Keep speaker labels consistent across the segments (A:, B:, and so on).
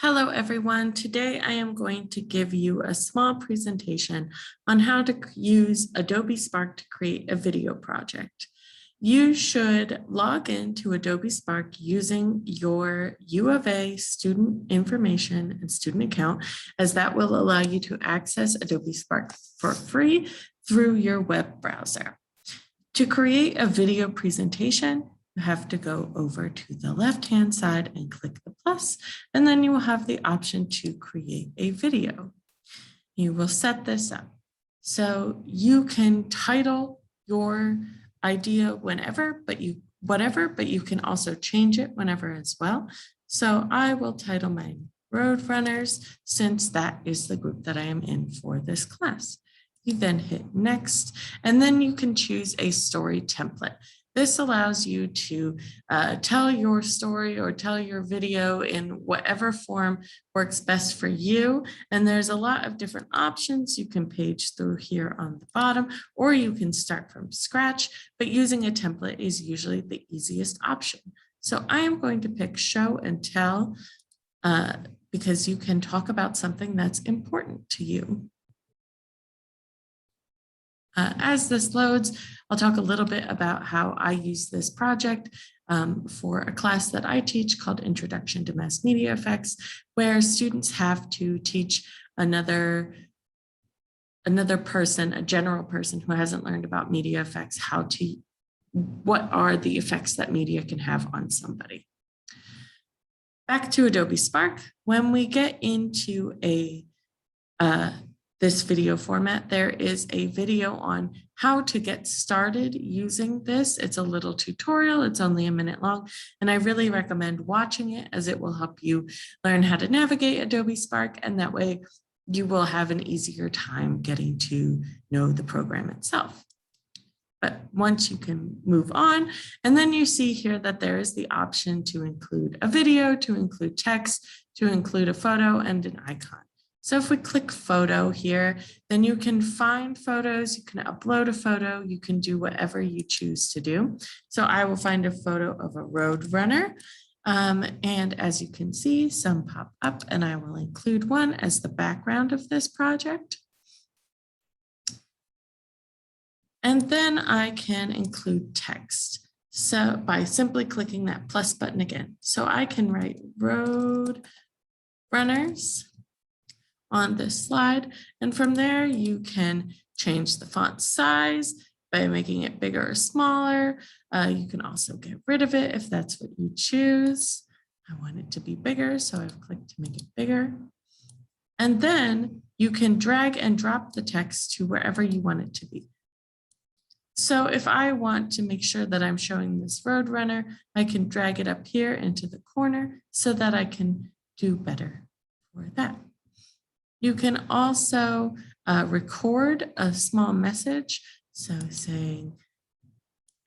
A: Hello everyone, today I am going to give you a small presentation on how to use Adobe Spark to create a video project. You should log into Adobe Spark using your U of A student information and student account, as that will allow you to access Adobe Spark for free through your web browser. To create a video presentation, you have to go over to the left-hand side and click the plus, and then you will have the option to create a video. You will set this up. So you can title your idea whenever, but you can also change it whenever as well. So I will title mine Road Runners, since that is the group that I am in for this class. You then hit next, and then you can choose a story template. This allows you to tell your story or tell your video in whatever form works best for you. And there's a lot of different options. You can page through here on the bottom, or you can start from scratch, but using a template is usually the easiest option. So I am going to pick show and tell because you can talk about something that's important to you. As this loads, I'll talk a little bit about how I use this project for a class that I teach called Introduction to Mass Media Effects, where students have to teach another person, a general person who hasn't learned about media effects, what are the effects that media can have on somebody. Back to Adobe Spark, when we get into this video format, there is a video on how to get started using this. It's a little tutorial, it's only a minute long, and I really recommend watching it, as it will help you learn how to navigate Adobe Spark, and that way you will have an easier time getting to know the program itself. But once you can move on, and then you see here that there is the option to include a video, to include text, to include a photo and an icon. So if we click photo here, then you can find photos, you can upload a photo, you can do whatever you choose to do. So I will find a photo of a road runner. And as you can see, some pop up, and I will include one as the background of this project. And then I can include text. So by simply clicking that plus button again. So I can write road runners on this slide. And from there, you can change the font size by making it bigger or smaller. You can also get rid of it if that's what you choose. I want it to be bigger, so I've clicked to make it bigger. And then you can drag and drop the text to wherever you want it to be. So if I want to make sure that I'm showing this road runner, I can drag it up here into the corner so that I can do better for that. You can also record a small message. So saying,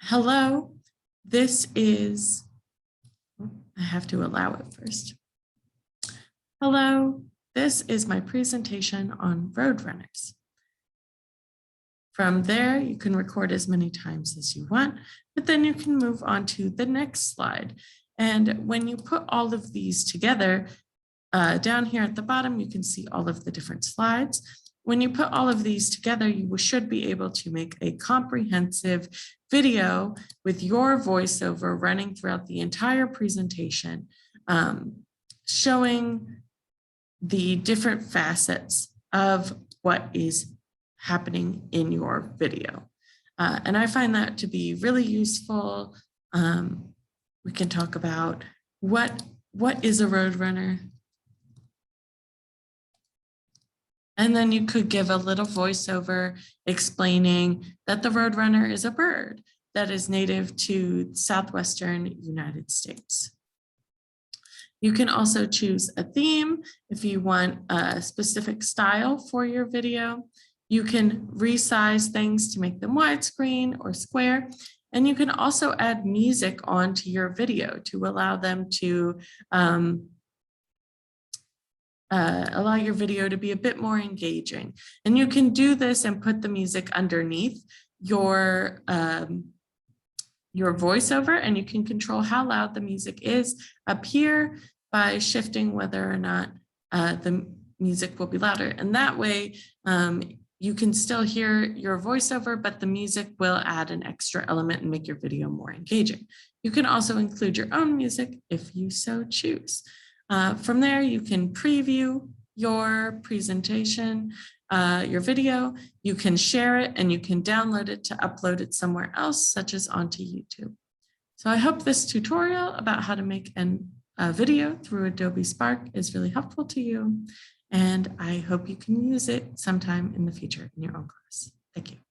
A: hello, this is, I have to allow it first. Hello, this is my presentation on road runners. From there, you can record as many times as you want, but then you can move on to the next slide. And when you put all of these together, down here at the bottom, you can see all of the different slides. When you put all of these together, you should be able to make a comprehensive video with your voiceover running throughout the entire presentation, showing the different facets of what is happening in your video. And I find that to be really useful. We can talk about what is a road runner. And then you could give a little voiceover explaining that the roadrunner is a bird that is native to southwestern United States. You can also choose a theme if you want a specific style for your video. You can resize things to make them widescreen or square. And you can also add music onto your video to allow them to allow your video to be a bit more engaging. And you can do this and put the music underneath your voiceover, and you can control how loud the music is up here. by shifting whether or not the music will be louder. And that way, you can still hear your voiceover, but the music will add an extra element and make your video more engaging. You can also include your own music if you so choose. From there, you can preview your presentation, your video, you can share it, and you can download it to upload it somewhere else, such as onto YouTube. So I hope this tutorial about how to make a video through Adobe Spark is really helpful to you. And I hope you can use it sometime in the future in your own class. Thank you.